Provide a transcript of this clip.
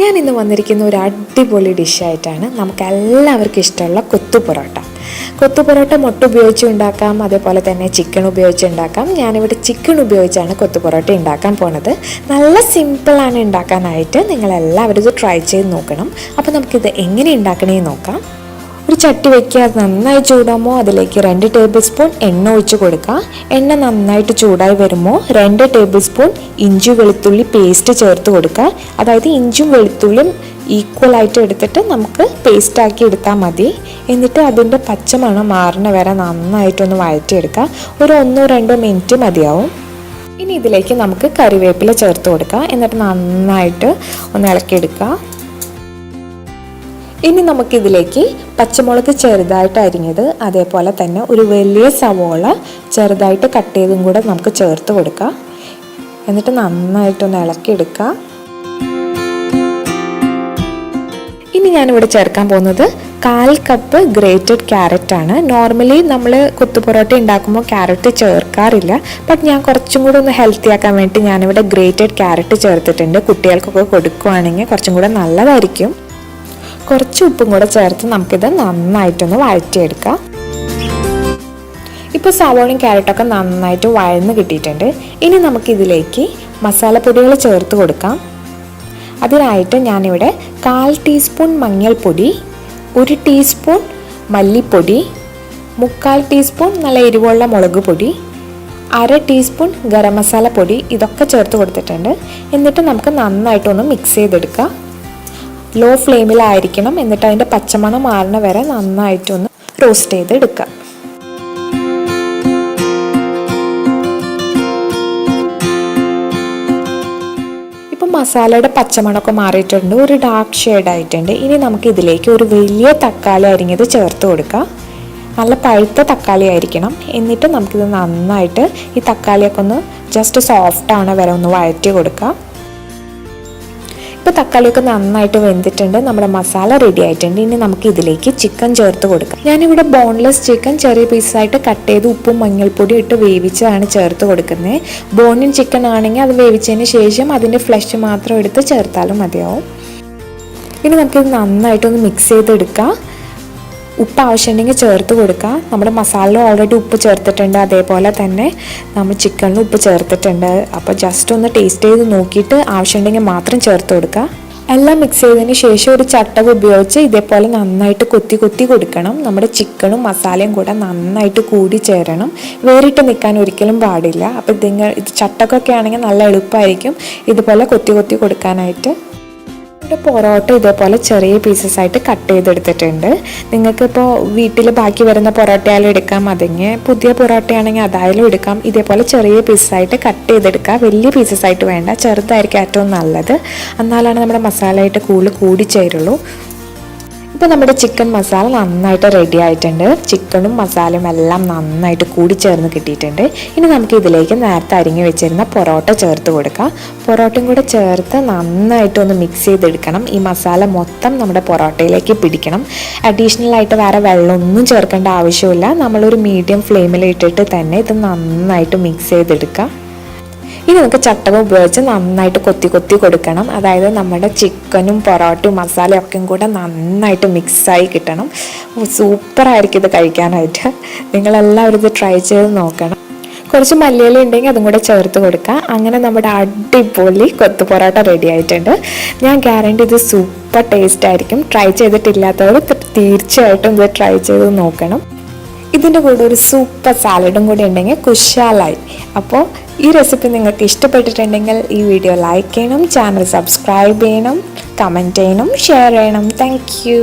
ഞാൻ ഇന്ന് വന്നിരിക്കുന്ന ഒരു അടിപൊളി ഡിഷായിട്ടാണ് നമുക്ക് എല്ലാവർക്കും ഇഷ്ടമുള്ള കൊത്തു പൊറോട്ട. കൊത്തു പൊറോട്ട മുട്ട ഉപയോഗിച്ച് ഉണ്ടാക്കാം, അതേപോലെ തന്നെ ചിക്കൻ ഉപയോഗിച്ച് ഉണ്ടാക്കാം. ഞാനിവിടെ ചിക്കൻ ഉപയോഗിച്ചാണ് കൊത്തു പൊറോട്ട ഉണ്ടാക്കാൻ പോണത്. നല്ല സിമ്പിളാണ് ഉണ്ടാക്കാനായിട്ട്. നിങ്ങളെല്ലാവരും ഇത് ട്രൈ ചെയ്ത് നോക്കണം. അപ്പോൾ നമുക്കിത് എങ്ങനെ ഉണ്ടാക്കണമെന്ന് നോക്കാം. ഒരു ചട്ടി വയ്ക്കുക, അത് നന്നായി ചൂടാകുമ്പോൾ അതിലേക്ക് 2 ടേബിൾ സ്പൂൺ എണ്ണ ഒഴിച്ച് കൊടുക്കുക. എണ്ണ നന്നായിട്ട് ചൂടായി വരുമ്പോൾ 2 ടേബിൾ സ്പൂൺ ഇഞ്ചി വെളുത്തുള്ളി പേസ്റ്റ് ചേർത്ത് കൊടുക്കുക. അതായത് ഇഞ്ചും വെളുത്തുള്ളിയും ഈക്വലായിട്ട് എടുത്തിട്ട് നമുക്ക് പേസ്റ്റാക്കി എടുത്താൽ മതി. എന്നിട്ട് അതിൻ്റെ പച്ചമണം മാറുന്ന വരെ നന്നായിട്ടൊന്ന് വഴറ്റിയെടുക്കുക. ഒരു 1-2 മിനിറ്റ് മതിയാവും. ഇനി ഇതിലേക്ക് നമുക്ക് കറിവേപ്പില ചേർത്ത് കൊടുക്കുക. എന്നിട്ട് നന്നായിട്ട് ഒന്ന് ഇളക്കിയെടുക്കുക. ഇനി നമുക്കിതിലേക്ക് പച്ചമുളക് ചെറുതായിട്ട് അരിഞ്ഞത്, അതേപോലെ തന്നെ ഒരു വലിയ സവോള ചെറുതായിട്ട് കട്ട് ചെയ്തും കൂടെ നമുക്ക് ചേർത്ത് കൊടുക്കുക. എന്നിട്ട് നന്നായിട്ടൊന്ന് ഇളക്കിയെടുക്കുക. ഇനി ഞാനിവിടെ ചേർക്കാൻ പോകുന്നത് 1/4 കപ്പ് ഗ്രേറ്റഡ് ക്യാരറ്റ് ആണ്. നോർമലി നമ്മൾ കൊത്തു പൊറോട്ട ഉണ്ടാക്കുമ്പോൾ ക്യാരറ്റ് ചേർക്കാറില്ല. ബട്ട് ഞാൻ കുറച്ചും കൂടെ ഒന്ന് ഹെൽത്തി ആക്കാൻ വേണ്ടി ഞാനിവിടെ ഗ്രേറ്റഡ് ക്യാരറ്റ് ചേർത്തിട്ടുണ്ട്. കുട്ടികൾക്കൊക്കെ കൊടുക്കുകയാണെങ്കിൽ കുറച്ചും കൂടെ നല്ലതായിരിക്കും. കുറച്ച് ഉപ്പും കൂടെ ചേർത്ത് നമുക്കിത് നന്നായിട്ടൊന്ന് വഴറ്റിയെടുക്കാം. ഇപ്പോൾ സവോളയും ക്യാരറ്റൊക്കെ നന്നായിട്ട് വഴന്ന് കിട്ടിയിട്ടുണ്ട്. ഇനി നമുക്കിതിലേക്ക് മസാലപ്പൊടികൾ ചേർത്ത് കൊടുക്കാം. അതിനായിട്ട് ഞാനിവിടെ 1/4 ടീസ്പൂൺ മഞ്ഞൾപ്പൊടി, 1 ടീസ്പൂൺ മല്ലിപ്പൊടി, 3/4 ടീസ്പൂൺ നല്ല എരിവുള്ള മുളക് പൊടി, 1/2 ടീസ്പൂൺ ഗരം മസാല പൊടി, ഇതൊക്കെ ചേർത്ത് കൊടുത്തിട്ടുണ്ട്. എന്നിട്ട് നമുക്ക് നന്നായിട്ടൊന്ന് മിക്സ് ചെയ്തെടുക്കാം. ലോ ഫ്ലെയിമിലായിരിക്കണം. എന്നിട്ട് അതിൻ്റെ പച്ചമണം മാറുന്ന വരെ നന്നായിട്ടൊന്ന് റോസ്റ്റ് ചെയ്തെടുക്കുക. ഇപ്പം മസാലയുടെ പച്ചമണമൊക്കെ മാറിയിട്ടുണ്ട്, ഒരു ഡാർക്ക് ഷെയ്ഡ് ആയിട്ടുണ്ട്. ഇനി നമുക്ക് ഇതിലേക്ക് ഒരു വലിയ തക്കാളി അരിഞ്ഞത് ചേർത്ത് കൊടുക്കാം. നല്ല പഴുത്ത തക്കാളി ആയിരിക്കണം. എന്നിട്ട് നമുക്കിത് നന്നായിട്ട് ഈ തക്കാളിയൊക്കെ ഒന്ന് ജസ്റ്റ് സോഫ്റ്റ് ആവണ വരെ ഒന്ന് വഴറ്റി കൊടുക്കാം. ഇപ്പോൾ തക്കാളിയൊക്കെ നന്നായിട്ട് വെന്തിട്ടുണ്ട്. നമ്മുടെ മസാല റെഡി ആയിട്ടുണ്ട്. ഇനി നമുക്ക് ഇതിലേക്ക് ചിക്കൻ ചേർത്ത് കൊടുക്കാം. ഞാനിവിടെ ബോൺലെസ് ചിക്കൻ ചെറിയ പീസായിട്ട് കട്ട് ചെയ്ത് ഉപ്പും മഞ്ഞൾപ്പൊടിയും ഇട്ട് വേവിച്ചതാണ് ചേർത്ത് കൊടുക്കുന്നത്. ബോണിൻ ചിക്കൻ ആണെങ്കിൽ അത് വേവിച്ചതിന് ശേഷം അതിൻ്റെ ഫ്ലഷ് മാത്രം എടുത്ത് ചേർത്താലും മതിയാവും. ഇനി നമുക്കിത് നന്നായിട്ടൊന്ന് മിക്സ് ചെയ്തെടുക്കാം. ഉപ്പ് ആവശ്യമുണ്ടെങ്കിൽ ചേർത്ത് കൊടുക്കുക. നമ്മുടെ മസാലയിൽ ഓൾറെഡി ഉപ്പ് ചേർത്തിട്ടുണ്ട്, അതേപോലെ തന്നെ നമ്മൾ ചിക്കനിലും ഉപ്പ് ചേർത്തിട്ടുണ്ട്. അപ്പോൾ ജസ്റ്റ് ഒന്ന് ടേസ്റ്റ് ചെയ്ത് നോക്കിയിട്ട് ആവശ്യമുണ്ടെങ്കിൽ മാത്രം ചേർത്ത് കൊടുക്കുക. എല്ലാം മിക്സ് ചെയ്തതിന് ശേഷം ഒരു ചട്ടക ഉപയോഗിച്ച് ഇതേപോലെ നന്നായിട്ട് കൊത്തി കൊത്തി കൊടുക്കണം. നമ്മുടെ ചിക്കനും മസാലയും കൂടെ നന്നായിട്ട് കൂടി ചേരണം. വേറിട്ട് നിൽക്കാൻ ഒരിക്കലും പാടില്ല. അപ്പോൾ ഇത് ചട്ടകൊക്കെ ആണെങ്കിൽ നല്ല എളുപ്പമായിരിക്കും ഇതുപോലെ കൊത്തി കൊത്തി കൊടുക്കാനായിട്ട്. പൊറോട്ട ഇതേപോലെ ചെറിയ പീസസ് ആയിട്ട് കട്ട് ചെയ്തെടുത്തിട്ടുണ്ട്. നിങ്ങൾക്കിപ്പോൾ വീട്ടിൽ ബാക്കി വരുന്ന പൊറോട്ടയായാലും എടുക്കാം, അല്ലെങ്കിൽ പുതിയ പൊറോട്ടയാണെങ്കിൽ അതായാലും എടുക്കാം. ഇതേപോലെ ചെറിയ പീസസായിട്ട് കട്ട് ചെയ്തെടുക്കുക. വലിയ പീസസ് ആയിട്ട് വേണ്ട, ചെറുതായിരിക്കും ഏറ്റവും നല്ലത്. എന്നാലാണ് നമ്മുടെ മസാലയായിട്ട് കൂടുതൽ കൂടി ചേരുള്ളൂ. ഇപ്പോൾ നമ്മുടെ ചിക്കൻ മസാല നന്നായിട്ട് റെഡി ആയിട്ടുണ്ട്. ചിക്കനും മസാലയും എല്ലാം നന്നായിട്ട് കൂടി ചേർന്ന് കിട്ടിയിട്ടുണ്ട്. ഇനി നമുക്ക് ഇതിലേക്ക് നേരത്തെ അരിഞ്ഞു വെച്ചിരുന്ന പൊറോട്ട ചേർത്ത് കൊടുക്കാം. പൊറോട്ടയും കൂടെ ചേർത്ത് നന്നായിട്ടൊന്ന് മിക്സ് ചെയ്തെടുക്കണം. ഈ മസാല മൊത്തം നമ്മുടെ പൊറോട്ടയിലേക്ക് പിടിക്കണം. അഡീഷണൽ ആയിട്ട് വേറെ വെള്ളമൊന്നും ചേർക്കേണ്ട ആവശ്യമില്ല. നമ്മളൊരു മീഡിയം ഫ്ലെയിമിൽ ഇട്ടിട്ട് തന്നെ ഇത് നന്നായിട്ട് മിക്സ് ചെയ്തെടുക്കുക. ഇനി നമുക്ക് ചട്ടകം ഉപയോഗിച്ച് നന്നായിട്ട് കൊത്തി കൊത്തി കൊടുക്കണം. അതായത് നമ്മുടെ ചിക്കനും പൊറോട്ടയും മസാലയൊക്കെ കൂടെ നന്നായിട്ട് മിക്സായി കിട്ടണം. സൂപ്പറായിരിക്കും ഇത് കഴിക്കാനായിട്ട്. നിങ്ങളെല്ലാവരും ഇത് ട്രൈ ചെയ്ത് നോക്കണം. കുറച്ച് മല്ലിയില ഉണ്ടെങ്കിൽ അതും കൂടെ ചേർത്ത് കൊടുക്കുക. അങ്ങനെ നമ്മുടെ അടിപൊളി കൊത്തു പൊറോട്ട റെഡി ആയിട്ടുണ്ട്. ഞാൻ ഗ്യാരണ്ടി ഇത് സൂപ്പർ ടേസ്റ്റ് ആയിരിക്കും. ട്രൈ ചെയ്തിട്ടില്ലാത്തവർ തീർച്ചയായിട്ടും ഇത് ട്രൈ ചെയ്ത് നോക്കണം. ഇതിൻ്റെ കൂടെ ഒരു സൂപ്പർ സാലഡും കൂടി ഉണ്ടെങ്കിൽ കുശാലായി. അപ്പോൾ ഈ റെസിപ്പി നിങ്ങൾക്ക് ഇഷ്ടപ്പെട്ടിട്ടുണ്ടെങ്കിൽ ഈ വീഡിയോ ലൈക്ക് ചെയ്യണം, ചാനൽ സബ്സ്ക്രൈബ് ചെയ്യണം, കമൻറ്റ് ചെയ്യണം, ഷെയർ ചെയ്യണം. Thank you.